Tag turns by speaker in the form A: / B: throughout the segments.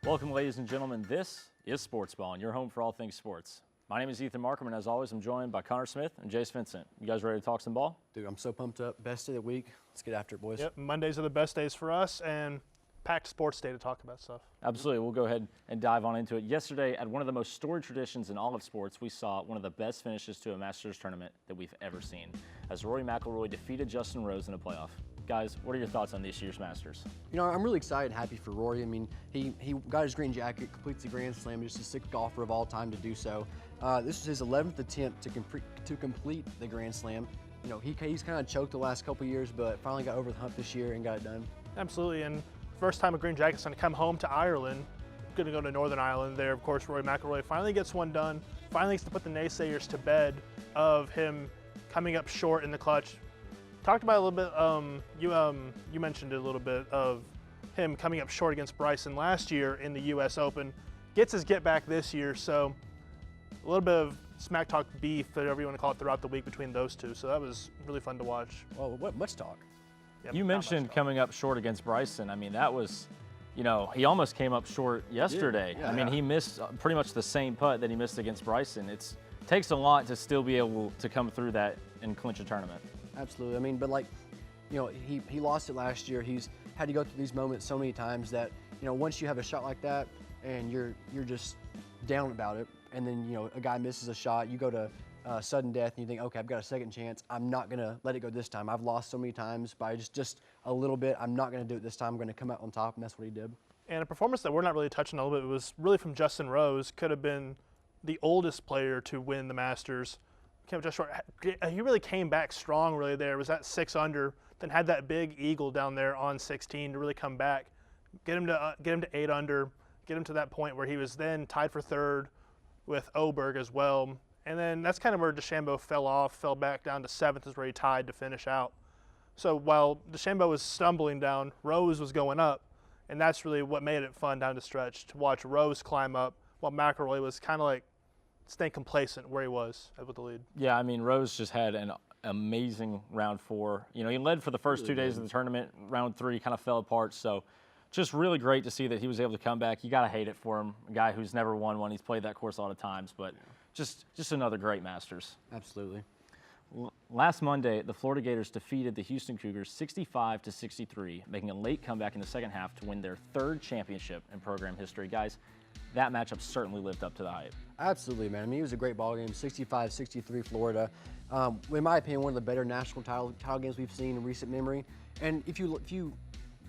A: Welcome, ladies and gentlemen. This is Sportsballin, your home for all things sports. My name is Ethan Markham, and as always, I'm joined by Connor Smith and Jace Vincent. You guys ready to talk some ball?
B: Dude, I'm so pumped up. Best day of the week. Let's get after it, boys.
C: Yep, Mondays are the best days for us, and packed sports day to talk about stuff.
A: Absolutely. We'll go ahead and dive on into it. Yesterday, at one of the most storied traditions in all of sports, we saw one of the best finishes to a Masters tournament that we've ever seen, as Rory McIlroy defeated Justin Rose in a playoff. Guys, what are your thoughts on this year's Masters?
B: You know, I'm really excited and happy for Rory. I mean, he got his green jacket, completes the Grand Slam, just a sick golfer of all time to do so. This was his 11th attempt to complete the Grand Slam. You know, he's kind of choked the last couple years, but finally got over the hump this year and got it done.
C: Absolutely, and first time a green jacket's going to come home to Ireland. Going to go to Northern Ireland there. Of course, Rory McIlroy finally gets one done. Finally gets to put the naysayers to bed of him coming up short in the clutch. Talked about a little bit, you mentioned it a little bit, of him coming up short against Bryson last year in the U.S. Open. Gets his get back this year, so a little bit of smack talk beef, whatever you want to call it, throughout the week between those two. So that was really fun to watch.
B: Well, what much talk?
C: Yep,
A: You mentioned coming up short against Bryson. I mean, that was, you know, he almost came up short yesterday.
B: Yeah.
A: I mean, he missed pretty much the same putt that he missed against Bryson. It takes a lot to still be able to come through that and clinch a tournament.
B: Absolutely. I mean, but like, you know, he lost it last year. He's had to go through these moments so many times that, you know, once you have a shot like that and you're just down about it, and then, you know, a guy misses a shot, you go to sudden death and you think, okay, I've got a second chance. I'm not going to let it go this time. I've lost so many times by just a little bit. I'm not going to do it this time. I'm going to come out on top, and that's what he did.
C: And a performance that we're not really touching a little bit was really from Justin Rose. Could have been the oldest player to win the Masters. Came just short. He really came back strong really there. Was at 6 under, then had that big eagle down there on 16 to really come back, get him to 8 under, get him to that point where he was then tied for third with Oberg as well. And then that's kind of where DeChambeau fell back down to 7th is where he tied to finish out. So while DeChambeau was stumbling down, Rose was going up, and that's really what made it fun down the stretch, to watch Rose climb up while McIlroy was kind of like staying complacent where he was with the lead.
A: Yeah, I mean, Rose just had an amazing round 4. You know, he led for the first 2 days of the tournament. Round 3 kind of fell apart, so just really great to see that he was able to come back. You got to hate it for him, a guy who's never won one. He's played that course a lot of times, but just another great Masters.
B: Absolutely.
A: Last Monday, the Florida Gators defeated the Houston Cougars 65-63, making a late comeback in the second half to win their 3rd championship in program history. Guys, that matchup certainly lived up to the hype.
B: Absolutely, man. I mean, it was a great ball game, 65-63 Florida. In my opinion, one of the better national title games we've seen in recent memory. And if you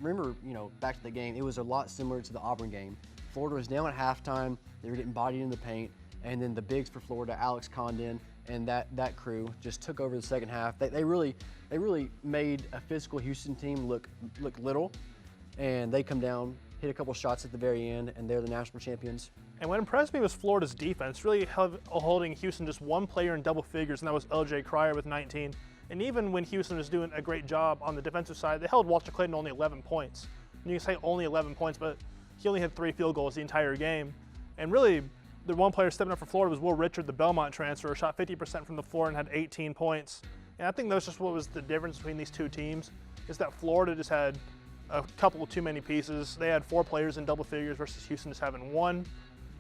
B: remember, you know, back to the game, it was a lot similar to the Auburn game. Florida was down at halftime. They were getting bodied in the paint. And then the bigs for Florida, Alex Condon and that crew, just took over the second half. They really made a physical Houston team look little. And they come down, hit a couple shots at the very end, and they're the national champions.
C: And what impressed me was Florida's defense, really holding Houston just one player in double figures, and that was L.J. Cryer with 19. And even when Houston was doing a great job on the defensive side, they held Walter Clayton only 11 points. And you can say only 11 points, but he only had 3 field goals the entire game. And really, the one player stepping up for Florida was Will Richard, the Belmont transfer, shot 50% from the floor and had 18 points. And I think that's just what was the difference between these two teams, is that Florida just had a couple of too many pieces. They had 4 players in double figures versus Houston just having 1.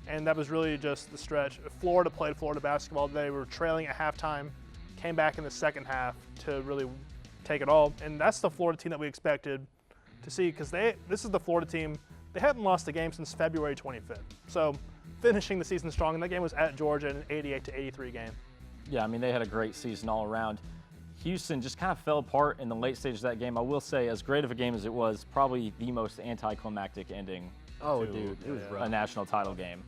C: And that was really just the stretch. Florida played Florida basketball. They were trailing at halftime, came back in the second half to really take it all. And that's the Florida team that we expected to see, because this is the Florida team. They hadn't lost a game since February 25th. So finishing the season strong, and that game was at Georgia in an 88-83 game.
A: Yeah, I mean, they had a great season all around. Houston just kind of fell apart in the late stage of that game. I will say, as great of a game as it was, probably the most anticlimactic ending
B: Dude, it was rough.
A: A national title game.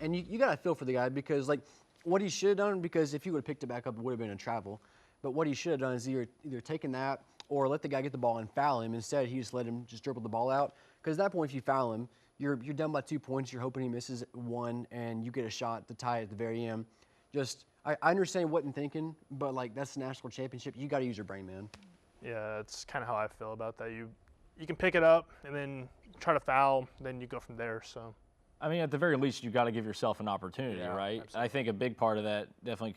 B: And you got to feel for the guy, because, like, what he should have done, because if he would have picked it back up, it would have been in travel. But what he should have done is either taken that or let the guy get the ball and foul him. Instead, he just let him just dribble the ball out. Because at that point, if you foul him, you're down by 2 points. You're hoping he misses 1, and you get a shot to tie it at the very end. I understand what I'm thinking, but, like, that's the national championship. You got to use your brain, man.
C: Yeah, that's kind of how I feel about that. You can pick it up and then try to foul, then you go from there. So,
A: I mean, at the very least, you've got to give yourself an opportunity, right?
C: Absolutely.
A: I think a big part of that definitely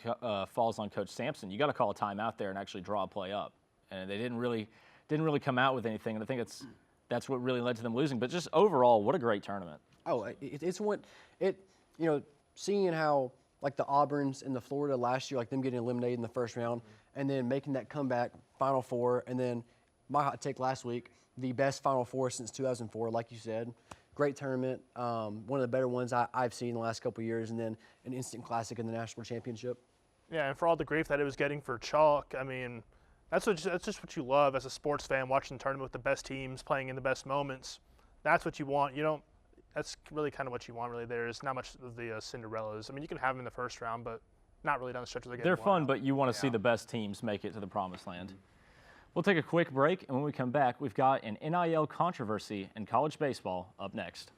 A: falls on Coach Sampson. You got to call a timeout there and actually draw a play up. And they didn't really come out with anything. And I think that's what really led to them losing. But just overall, what a great tournament.
B: Oh, it's what it, you know, seeing how like the Auburns and the Florida last year, like them getting eliminated in the first round, and then making that comeback, Final Four, and then my hot take last week, the best Final Four since 2004, like you said. Great tournament, one of the better ones I've seen in the last couple of years, and then an instant classic in the national championship.
C: Yeah, and for all the grief that it was getting for chalk, I mean, that's just what you love as a sports fan, watching the tournament with the best teams playing in the best moments. That's what you want. You don't. That's really kind of what you want. Really, there's not much of the Cinderellas. I mean, you can have them in the first round, but not really down the stretch of the game.
A: They're fun, but you want to see the best teams make it to the promised land. We'll take a quick break, and when we come back, we've got an NIL controversy in college baseball up next.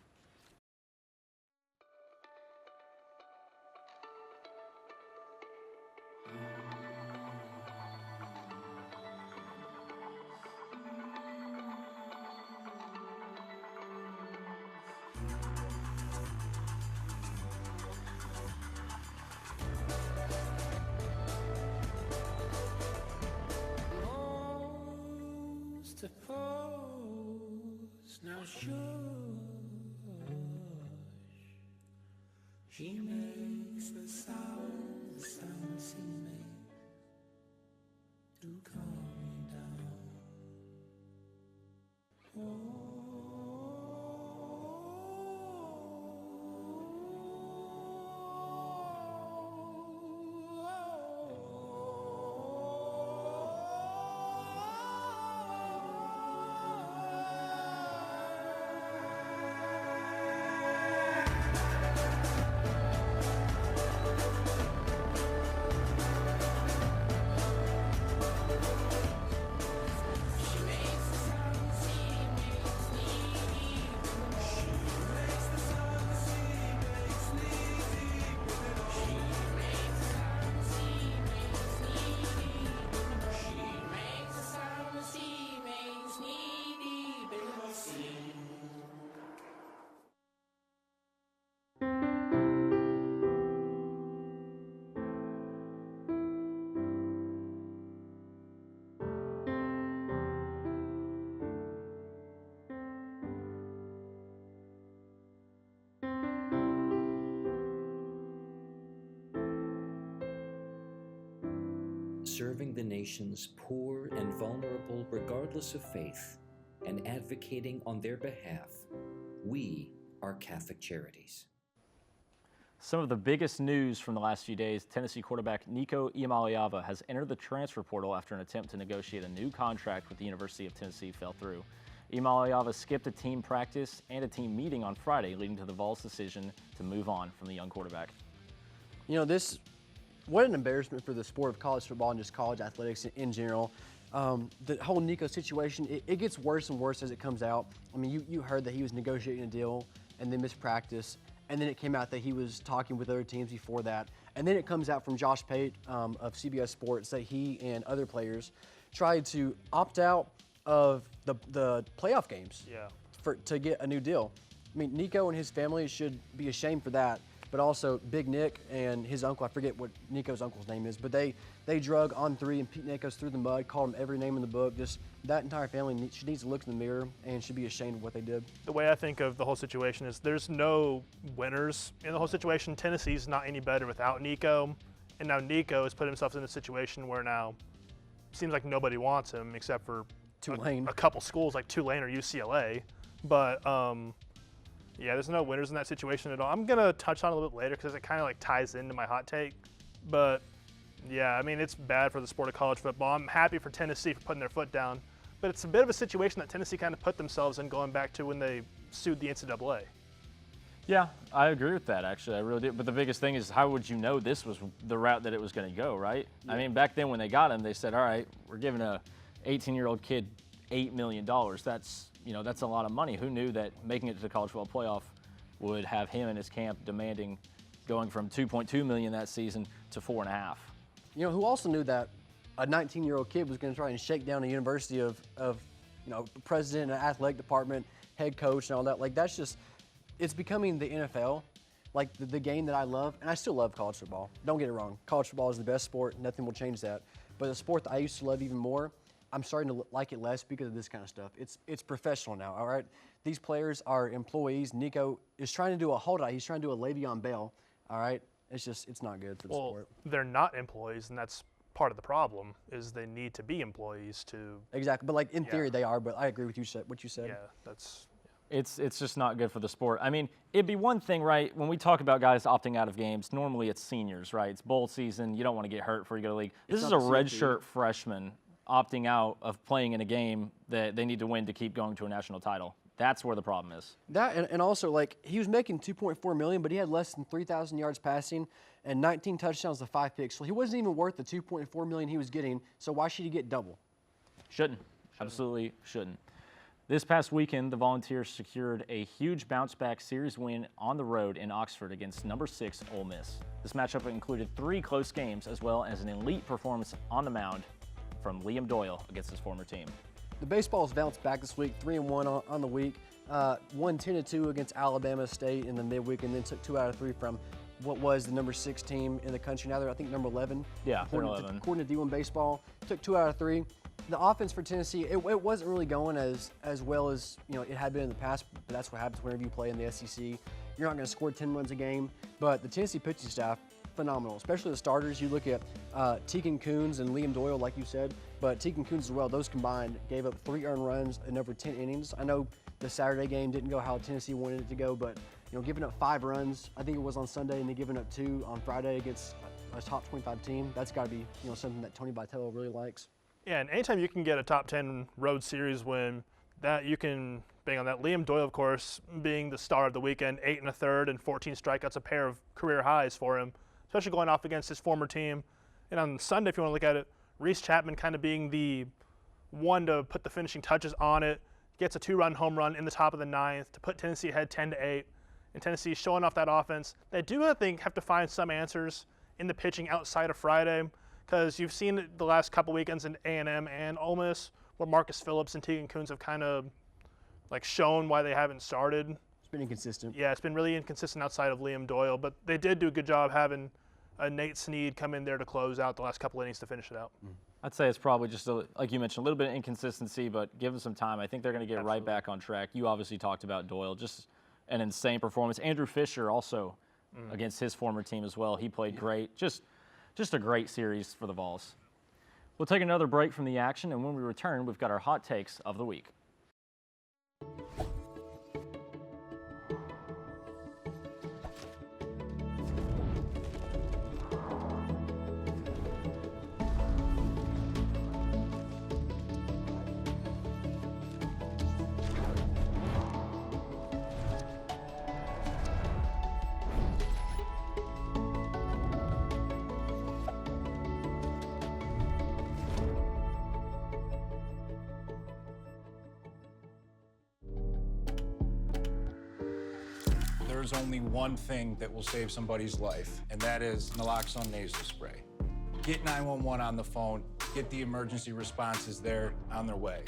D: Now shush, she makes the sound she makes to calm me down.
E: Serving the nation's poor and vulnerable regardless of faith, and advocating on their behalf, we are Catholic Charities.
A: Some of the biggest news from the last few days, Tennessee quarterback Nico Iamaleava has entered the transfer portal after an attempt to negotiate a new contract with the University of Tennessee fell through. Iamaleava skipped a team practice and a team meeting on Friday, leading to the Vols' decision to move on from the young quarterback.
B: You know, what an embarrassment for the sport of college football and just college athletics in general. The whole Nico situation, it gets worse and worse as it comes out. I mean, you heard that he was negotiating a deal and then missed practice, and then it came out that he was talking with other teams before that. And then it comes out from Josh Pate of CBS Sports that he and other players tried to opt out of the playoff games to get a new deal. I mean, Nico and his family should be ashamed for that. But also Big Nick and his uncle, I forget what Nico's uncle's name is, but they drug On Three and Pete Nichols through the mud, called him every name in the book. Just that entire family needs to look in the mirror and should be ashamed of what they did.
C: The way I think of the whole situation is there's no winners in the whole situation. Tennessee's not any better without Nico, and now Nico has put himself in a situation where now it seems like nobody wants him except for
B: Tulane.
C: a couple schools like Tulane or UCLA. But yeah, there's no winners in that situation at all. I'm going to touch on it a little bit later because it kind of like ties into my hot take. But yeah, I mean, it's bad for the sport of college football. I'm happy for Tennessee for putting their foot down. But it's a bit of a situation that Tennessee kind of put themselves in going back to when they sued the NCAA.
A: Yeah, I agree with that, actually. I really do. But the biggest thing is, how would you know this was the route that it was going to go, right? Yeah. I mean, back then when they got him, they said, all right, we're giving a 18-year-old kid $8 million. That's a lot of money. Who knew that making it to the college football playoff would have him and his camp demanding going from $2.2 million that season to $4.5?
B: You know, who also knew that a 19-year-old kid was going to try and shake down a university of president and athletic department, head coach, and all that. Like, that's just, it's becoming the NFL, like the game that I love, and I still love college football. Don't get it wrong. College football is the best sport. Nothing will change that. But the sport that I used to love even more, I'm starting to like it less because of this kind of stuff. It's professional now, all right? These players are employees. Nico is trying to do a holdout. He's trying to do a Le'Veon Bell, all right? It's not good for the sport.
C: They're not employees, and that's part of the problem, is they need to be employees to.
B: Exactly, but like in theory they are, but I agree with what you said.
C: Yeah, that's.
A: It's just not good for the sport. I mean, it'd be one thing, right, when we talk about guys opting out of games, normally it's seniors, right? It's bowl season. You don't want to get hurt before you go to league. This is a redshirt freshman opting out of playing in a game that they need to win to keep going to a national title. That's where the problem is.
B: That and also, like, he was making $2.4 million, but he had less than 3,000 yards passing and 19 touchdowns to 5 picks. So he wasn't even worth the $2.4 million he was getting. So why should he get double?
A: Shouldn't. Absolutely shouldn't. This past weekend, the Volunteers secured a huge bounce-back series win on the road in Oxford against number 6 Ole Miss. This matchup included 3 close games as well as an elite performance on the mound from Liam Doyle against his former team.
B: The baseball's bounced back this week, 3-1 on the week. Won 10-2 against Alabama State in the midweek, and then took 2 out of 3 from what was the number 6 team in the country. Now they're, I think, number 11.
A: Yeah, they're 11.
B: According to D1 Baseball, took 2 out of 3. The offense for Tennessee, it wasn't really going as well as it had been in the past. But that's what happens whenever you play in the SEC. You're not going to score 10 runs a game, but the Tennessee pitching staff, phenomenal, especially the starters. You look at Tegan Coons and Liam Doyle, like you said, but Tegan Coons as well. Those combined gave up 3 earned runs in over 10 innings. I know the Saturday game didn't go how Tennessee wanted it to go, but giving up 5 runs, I think it was on Sunday, and then giving up 2 on Friday against a top 25 team. That's got to be something that Tony Vitello really likes.
C: Yeah, and anytime you can get a top 10 road series win, that you can bang on that. Liam Doyle, of course, being the star of the weekend, 8 1/3 and 14 strikeouts, a pair of career highs for him, especially going off against his former team. And on Sunday, if you want to look at it, Reese Chapman kind of being the one to put the finishing touches on it, gets a 2-run home run in the top of the 9th to put Tennessee ahead 10-8. And Tennessee showing off that offense. They do, I think, have to find some answers in the pitching outside of Friday, because you've seen the last couple weekends in A&M and Ole Miss where Marcus Phillips and Tegan Coons have kind of shown why they haven't started.
B: It's been inconsistent.
C: Yeah, it's been really inconsistent outside of Liam Doyle, but they did do a good job having Nate Snead come in there to close out the last couple innings to finish it out.
A: I'd say it's probably just, like you mentioned, a little bit of inconsistency, but give them some time. I think they're going to get right back on track. You obviously talked about Doyle, just an insane performance. Andrew Fisher also against his former team as well. He played great. Just a great series for the Vols. We'll take another break from the action, and when we return, we've got our hot takes of the week.
F: There's only one thing that will save somebody's life, and that is naloxone nasal spray. Get 911 on the phone, get the emergency responses there on their way.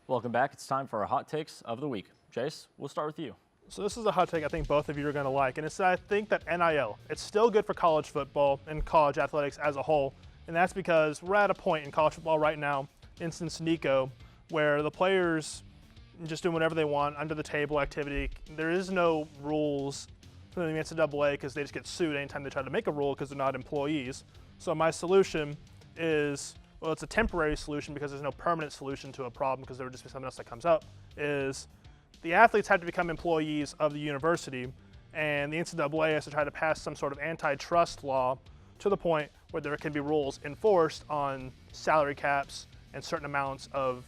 A: Welcome back. It's time for our hot takes of the week. Jace, we'll start with you.
C: So this is a hot take I think both of you are going to like, and it's that I think that NIL, it's still good for college football and college athletics as a whole, and that's because we're at a point in college football right now, instance Nico, where the players just doing whatever they want, under the table activity. There is no rules from the NCAA because they just get sued anytime they try to make a rule because they're not employees. So my solution is, well, it's a temporary solution because there's no permanent solution to a problem because there would just be something else that comes up, is the athletes have to become employees of the university, and the NCAA has to try to pass some sort of antitrust law to the point where there can be rules enforced on salary caps and certain amounts of,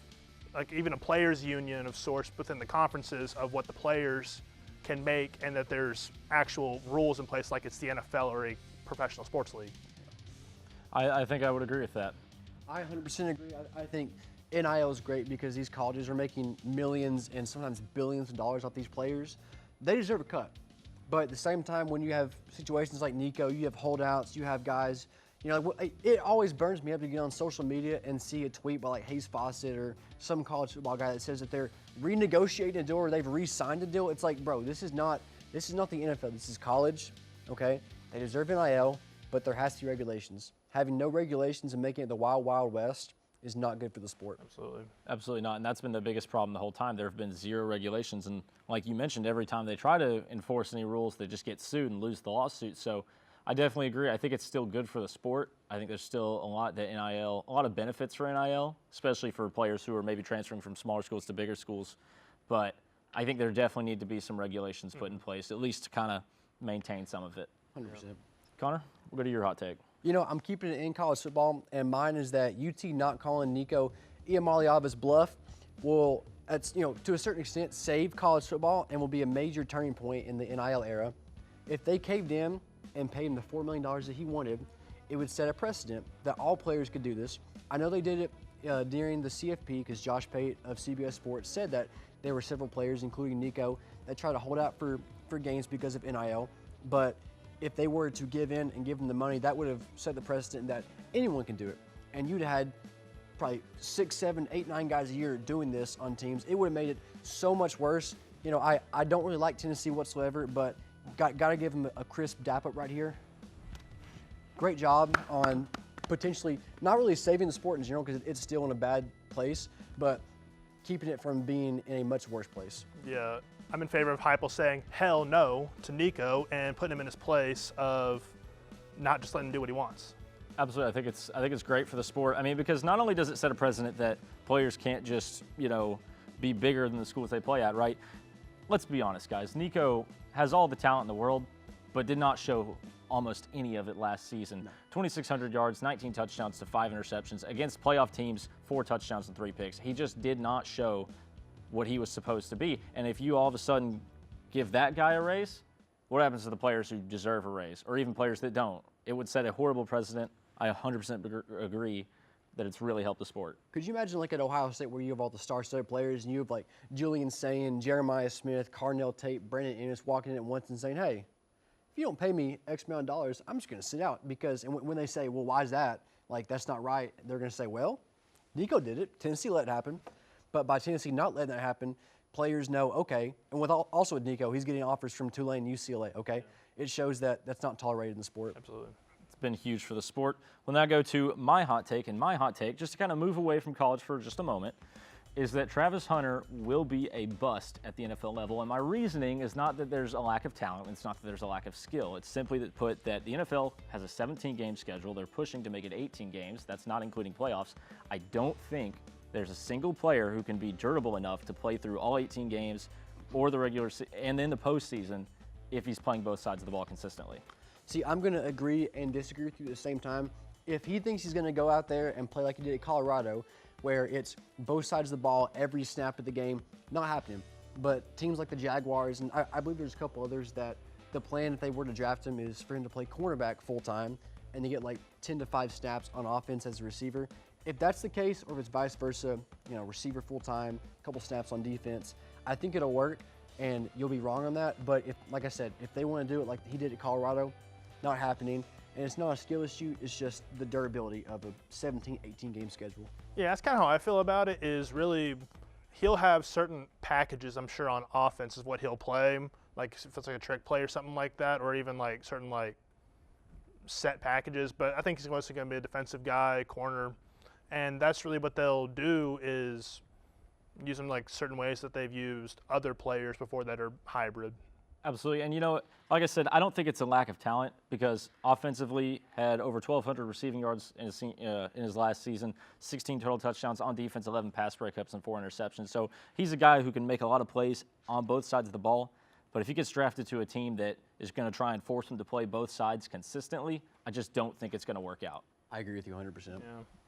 C: like even a players' union of sorts within the conferences of what the players can make, and that there's actual rules in place like it's the NFL or a professional sports league.
A: I think I would agree with that.
B: I 100% agree. I think NIL is great because these colleges are making millions and sometimes billions of dollars off these players. They deserve a cut. But at the same time, when you have situations like Nico, you have holdouts, you have guys, You know, it always burns me up to get on social media and see a tweet by like Hayes Fawcett or some college football guy that says that they're renegotiating a deal or they've re-signed a deal. It's like, bro, this is not the NFL. This is college, okay? They deserve NIL, but there has to be regulations. Having no regulations and making it the wild, wild west is not good for the sport.
C: Absolutely.
A: Absolutely not, and that's been the biggest problem the whole time. There have been zero regulations, and like you mentioned, every time they try to enforce any rules, they just get sued and lose the lawsuit. So I definitely agree. I think it's still good for the sport. I think there's still a lot of benefits for NIL, especially for players who are maybe transferring from smaller schools to bigger schools. But I think there definitely need to be some regulations put in place, at least to kind of maintain some of it.
B: 100%.
A: Connor, we'll go to your hot take.
B: You know, I'm keeping it in college football, and mine is that UT not calling Nico Iamaleava's bluff will, to a certain extent, save college football and will be a major turning point in the NIL era. If they caved in and paid him the $4 million that he wanted, it would set a precedent that all players could do this. I know they did it during the CFP because Josh Pate of CBS Sports said that there were several players, including Nico, that tried to hold out for games because of NIL. But if they were to give in and give them the money, that would have set the precedent that anyone can do it. And you'd have had probably 6, 7, 8, 9 guys a year doing this on teams. It would have made it so much worse. You know, I don't really like Tennessee whatsoever, but got to give them a crisp dap up right here. Great job on potentially not really saving the sport in general because it's still in a bad place, but keeping it from being in a much worse place.
C: Yeah, I'm in favor of Heupel saying hell no to Nico and putting him in his place of not just letting him do what he wants.
A: Absolutely, I think it's great for the sport. I mean, because not only does it set a precedent that players can't just be bigger than the schools they play at, right? Let's be honest, guys. Nico has all the talent in the world, but did not show almost any of it last season. No. 2,600 yards, 19 touchdowns to 5 interceptions against playoff teams, 4 touchdowns and 3 picks. He just did not show what he was supposed to be. And if you all of a sudden give that guy a raise, what happens to the players who deserve a raise, or even players that don't? It would set a horrible precedent. I 100% agree that it's really helped the sport.
B: Could you imagine like at Ohio State where you have all the star-studded players and you have like Julian Sayin, Jeremiah Smith, Carnell Tate, Brandon Ennis walking in at once and saying, hey, if you don't pay me X amount of dollars, I'm just going to sit out. Because when they say, well, why is that? Like, that's not right. They're going to say, well, Nico did it. Tennessee let it happen. But by Tennessee not letting that happen, players know, okay. And also with Nico, he's getting offers from Tulane and UCLA, okay? Yeah. It shows that that's not tolerated in the sport.
C: Absolutely.
A: It's been huge for the sport. We'll now go to my hot take. And my hot take, just to kind of move away from college for just a moment, is that Travis Hunter will be a bust at the NFL level. And my reasoning is not that there's a lack of talent. It's not that there's a lack of skill. It's simply that the NFL has a 17-game schedule. They're pushing to make it 18 games. That's not including playoffs. I don't think there's a single player who can be durable enough to play through all 18 games or the regular and then the postseason if he's playing both sides of the ball consistently.
B: See, I'm going to agree and disagree with you at the same time. If he thinks he's going to go out there and play like he did at Colorado, where it's both sides of the ball every snap of the game, not happening. But teams like the Jaguars, and I believe there's a couple others that the plan, if they were to draft him, is for him to play cornerback full-time and to get like 10 to 5 snaps on offense as a receiver. If that's the case, or if it's vice versa, receiver full-time, a couple snaps on defense, I think it'll work, and you'll be wrong on that. But like I said, if they want to do it like he did at Colorado, not happening. And it's not a skill issue, it's just the durability of a 17, 18-game schedule.
C: Yeah, that's kind of how I feel about it, is really he'll have certain packages, I'm sure, on offense is what he'll play, like if it's like a trick play or something like that, or even like certain like set packages. But I think he's mostly going to be a defensive guy, corner, and that's really what they'll do is use him like certain ways that they've used other players before that are hybrid.
A: Absolutely. And, like I said, I don't think it's a lack of talent because offensively had over 1,200 receiving yards in his last season, 16 total touchdowns on defense, 11 pass breakups, and 4 interceptions. So he's a guy who can make a lot of plays on both sides of the ball. But if he gets drafted to a team that is going to try and force him to play both sides consistently, I just don't think it's going to work out.
B: I agree with you 100%.
C: Yeah.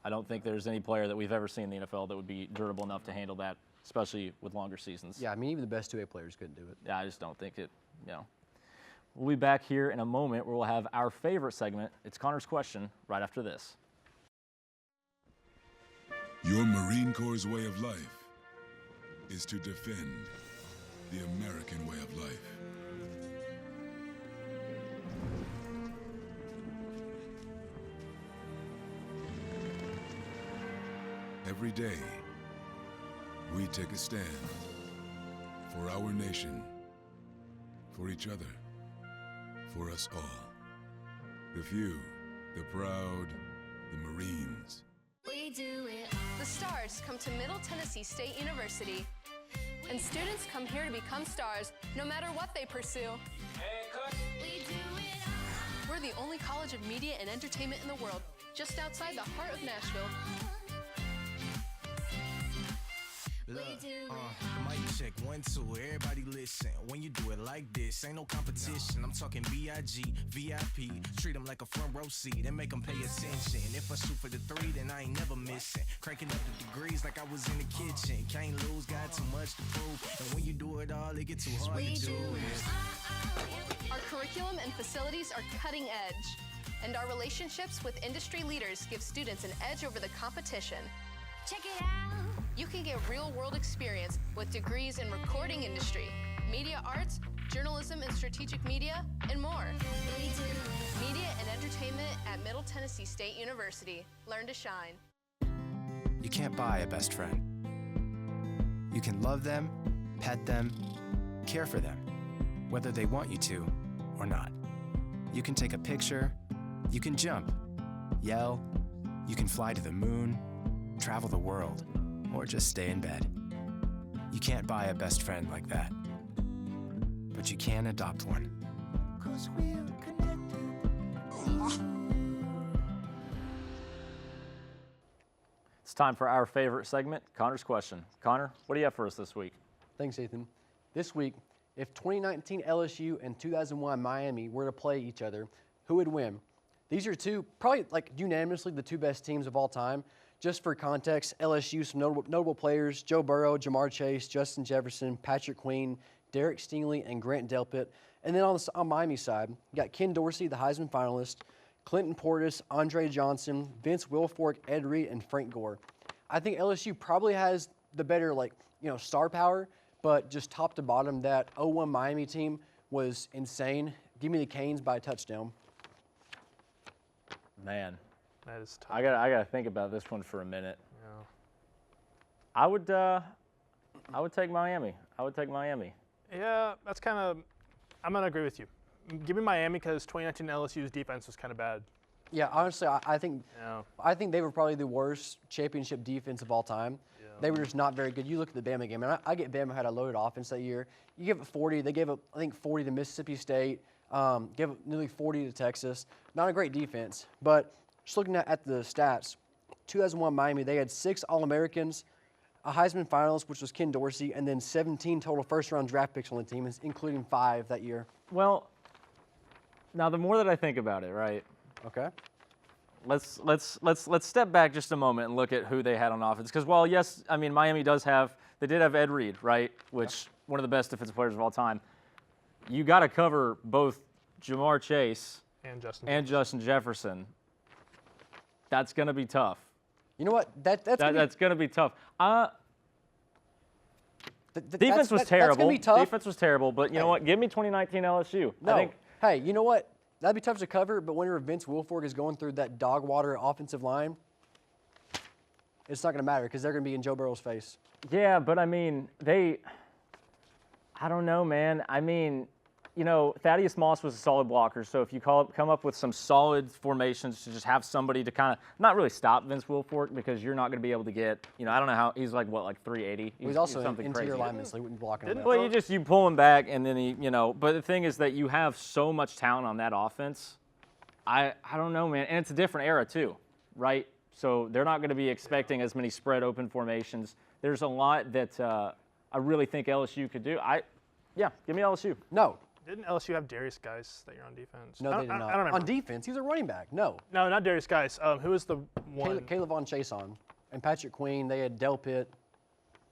A: I don't think there's any player that we've ever seen in the NFL that would be durable enough to handle that, especially with longer seasons.
B: Yeah, I mean, even the best 2A players couldn't do it.
A: Yeah, I just don't think it, We'll be back here in a moment where we'll have our favorite segment. It's Connor's Question right after this.
G: Your Marine Corps' way of life is to defend the American way of life. Every day, we take a stand for our nation, for each other, for us all. The few, the proud, the Marines.
H: We do it. The stars come to Middle Tennessee State University, and students come here to become stars, no matter what they pursue. We do it. We're the only college of media and entertainment in the world, just outside the heart of Nashville.
I: Look, mic check, 1, 2, everybody listen. When you do it like this, ain't no competition. I'm talking B.I.G., VIP. Treat them like a front row seat and make them pay attention. If I shoot for the 3, then I ain't never missing. Cranking up the degrees like I was in the kitchen. Can't lose, got too much to prove. And when you do it all, it get too hard to do it.
H: Our curriculum and facilities are cutting edge, and our relationships with industry leaders give students an edge over the competition. Check it out. You can get real-world experience with degrees in recording industry, media arts, journalism and strategic media, and more. Media and entertainment at Middle Tennessee State University. Learn to shine.
J: You can't buy a best friend. You can love them, pet them, care for them, whether they want you to or not. You can take a picture, you can jump, yell, you can fly to the moon, travel the world, or just stay in bed. You can't buy a best friend like that, but you can adopt one.
D: 'Cause we're connected.
A: It's time for our favorite segment, Connor's Question. Connor, what do you have for us this week?
B: Thanks, Ethan. This week, if 2019 LSU and 2001 Miami were to play each other, who would win? These are two, probably like unanimously, the two best teams of all time. Just for context, LSU, some notable players: Joe Burrow, Jamar Chase, Justin Jefferson, Patrick Queen, Derek Stingley, and Grant Delpit. And then on Miami side, you got Ken Dorsey, the Heisman finalist, Clinton Portis, Andre Johnson, Vince Wilfork, Ed Reed, and Frank Gore. I think LSU probably has the better, star power, but just top to bottom, that 01 Miami team was insane. Give me the Canes by a touchdown.
A: Man,
C: That is tough.
A: I gotta think about this one for a minute.
C: Yeah.
A: I would take Miami. I would take Miami.
C: Yeah, that's kind of. I'm gonna agree with you. Give me Miami because 2019 LSU's defense was kind of bad.
B: Yeah, honestly, I think
C: Yeah.
B: I think they were probably the worst championship defense of all time.
C: Yeah.
B: They were just not very good. You look at the Bama game, and I get Bama had a loaded offense that year. You give it 40. They gave up, I think, 40 to Mississippi State. Gave up nearly 40 to Texas. Not a great defense. But just looking at the stats, 2001 Miami, they had 6 All-Americans, a Heisman finalist, which was Ken Dorsey, and then 17 total first-round draft picks on the team, including 5 that year.
A: Well, now the more that I think about it, right?
B: Okay.
A: Let's step back just a moment and look at who they had on offense. Because while yes, I mean Miami did have Ed Reed, right? Which one of the best defensive players of all time. You got to cover both Jamar Chase
C: And
A: Justin Jefferson. That's going to be tough.
B: You know what? That's
A: going to be tough. Defense
B: that's
A: was terrible.
B: That's gonna be tough.
A: Defense was terrible, but you know what? Give me 2019 LSU.
B: No.
A: I think,
B: Hey, you know what? That'd be tough to cover, but whenever Vince Wilfork is going through that dog water offensive line, it's not going to matter because they're going to be in Joe Burrow's face.
A: yeah, but I mean, I don't know, man. I mean, Thaddeus Moss was a solid blocker, so if you come up with some solid formations to just have somebody to kind of not really stop Vince Wilfork because you're not going to be able to get, I don't know how, he's like 380?
B: He's also
A: something
B: an interior
A: crazy.
B: lineman, so he wouldn't be blocking him.
A: Well, you pull him back, and then but the thing is that you have so much talent on that offense. I don't know, man. And it's a different era, too, right? So they're not going to be expecting as many spread open formations. There's a lot that I really think LSU could do. Give me LSU.
B: No.
C: Didn't LSU have Darius Geis that year on defense?
B: No, they did not.
C: I don't remember.
B: On defense, he was a running back. No.
C: No, not Darius Geis. Who was the one?
B: Caleb Von Chase on. And Patrick Queen, they had Delpit.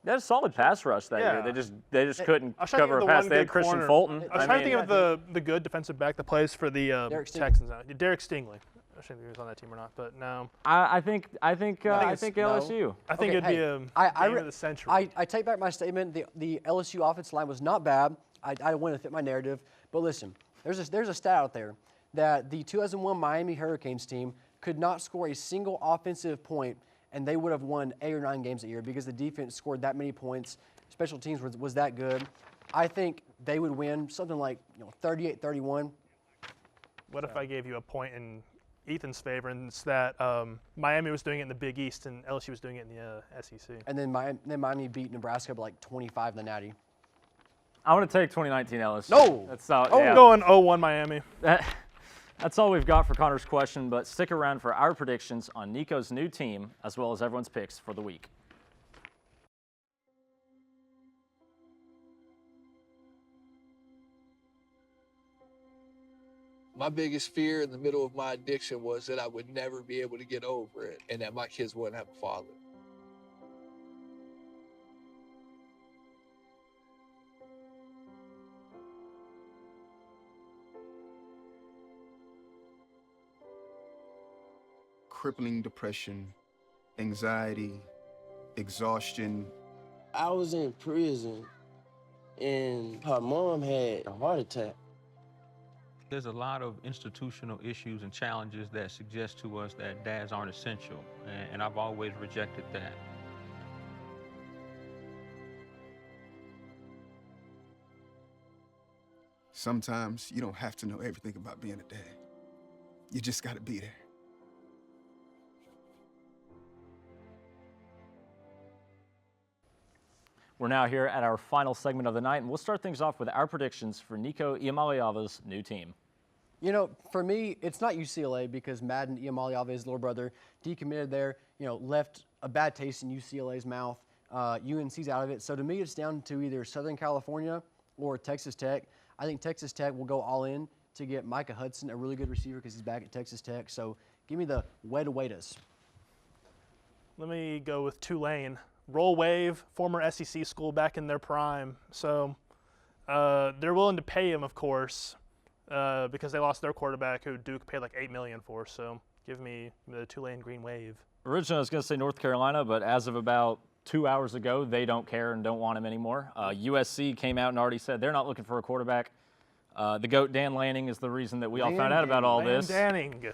A: They had a solid pass rush that
C: Yeah.
A: year. They just couldn't
C: I was trying to
A: cover
C: think
A: a
C: of the
A: pass.
C: one
A: They had
C: good
A: Christian
C: corner.
A: Fulton.
C: I was trying to think of the good defensive back that plays for the
B: Derek Stingley.
C: Texans now. Derek Stingley. I shouldn't think he was on that team or not, but no.
A: I think LSU.
B: No.
C: I think
B: Okay,
C: it'd be a game of the century.
B: I take back my statement. The LSU offensive line was not bad. I want to fit my narrative. But listen, there's a stat out there that the 2001 Miami Hurricanes team could not score a single offensive point and they would have won 8 or 9 games that year because the defense scored that many points. Special teams was that good. I think they would win something like 38-31.
C: What if I gave you a point in Ethan's favor, and it's that Miami was doing it in the Big East and LSU was doing it in the SEC?
B: And then Miami beat Nebraska by like 25 in the Natty.
A: I want to take 2019 LSU.
B: No!
A: That's not,
C: I'm going 0-1 Miami.
A: That's all we've got for Connor's question, but stick around for our predictions on Nico's new team, as well as everyone's picks for the week.
K: My biggest fear in the middle of my addiction was that I would never be able to get over it and that my kids wouldn't have a father.
L: Crippling depression, anxiety, exhaustion.
M: I was in prison and her mom had a heart attack.
N: There's a lot of institutional issues and challenges that suggest to us that dads aren't essential, and I've always rejected that.
L: Sometimes you don't have to know everything about being a dad. You just gotta be there.
A: We're now here at our final segment of the night, and we'll start things off with our predictions for Nico Iamaleava's new team.
B: For me, it's not UCLA because Madden Iamaleava's little brother decommitted there, left a bad taste in UCLA's mouth. UNC's out of it. So to me, it's down to either Southern California or Texas Tech. I think Texas Tech will go all in to get Micah Hudson, a really good receiver because he's back at Texas Tech. So give me the Weta-Wetas.
C: Let me go with Tulane. Roll Wave, former SEC school back in their prime. So they're willing to pay him, of course, because they lost their quarterback who Duke paid like $8 million for. So give me the Tulane Green Wave.
A: Originally, I was going to say North Carolina, but as of about 2 hours ago, they don't care and don't want him anymore. USC came out and already said they're not looking for a quarterback. The GOAT, Dan Lanning, is the reason that we all found out about all this.
C: Danning.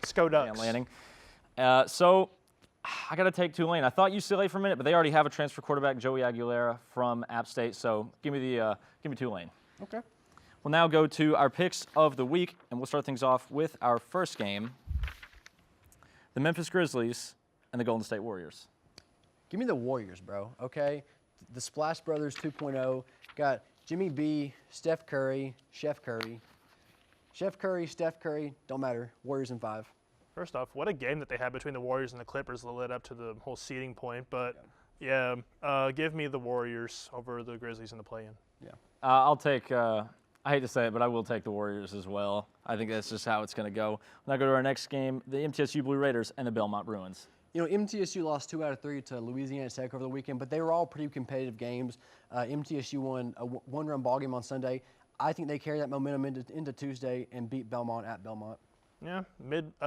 C: Sco Ducks.
A: Dan Lanning. So I got to take Tulane. I thought UCLA for a minute, but they already have a transfer quarterback, Joey Aguilera from App State. So give me Tulane.
B: Okay.
A: We'll now go to our picks of the week, and we'll start things off with our first game, the Memphis Grizzlies and the Golden State Warriors.
B: Give me the Warriors, bro, okay? The Splash Brothers 2.0 got Jimmy B, Steph Curry, Chef Curry. Chef Curry, Steph Curry, don't matter. Warriors in 5.
C: First off, what a game that they had between the Warriors and the Clippers that led up to the whole seeding point. But, yeah, give me the Warriors over the Grizzlies in the play-in.
B: Yeah.
A: I'll take I hate to say it, but I will take the Warriors as well. I think that's just how it's going to go. We'll now go to our next game, the MTSU Blue Raiders and the Belmont Bruins.
B: MTSU lost 2 out of 3 to Louisiana Tech over the weekend, but they were all pretty competitive games. MTSU won a one-run ball game on Sunday. I think they carry that momentum into Tuesday and beat Belmont at Belmont.
C: Yeah,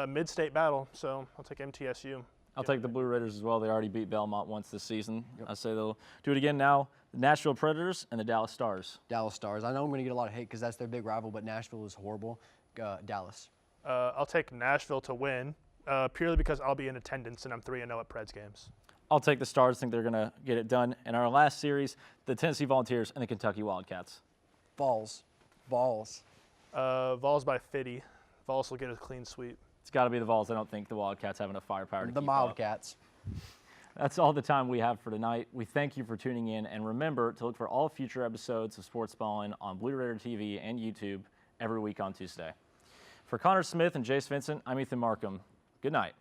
C: mid-state battle, so I'll take MTSU.
A: I'll take the Blue Raiders as well. They already beat Belmont once this season. Yep. I say they'll do it again now. The Nashville Predators and the Dallas Stars.
B: Dallas Stars. I know I'm going to get a lot of hate because that's their big rival, but Nashville is horrible. Dallas.
C: I'll take Nashville to win, purely because I'll be in attendance and I'm 3-0 at Preds games.
A: I'll take the Stars. Think they're going to get it done. In our last series, the Tennessee Volunteers and the Kentucky Wildcats.
B: Vols.
C: Vols by 50. Vols will get a clean sweep.
A: It's got to be the Vols. I don't think the Wildcats have enough firepower to keep up.
B: The Wildcats.
A: That's all the time we have for tonight. We thank you for tuning in, and remember to look for all future episodes of Sportsballin on Blue Raider TV and YouTube every week on Tuesday. For Connor Smith and Jace Vincent, I'm Ethan Markham. Good night.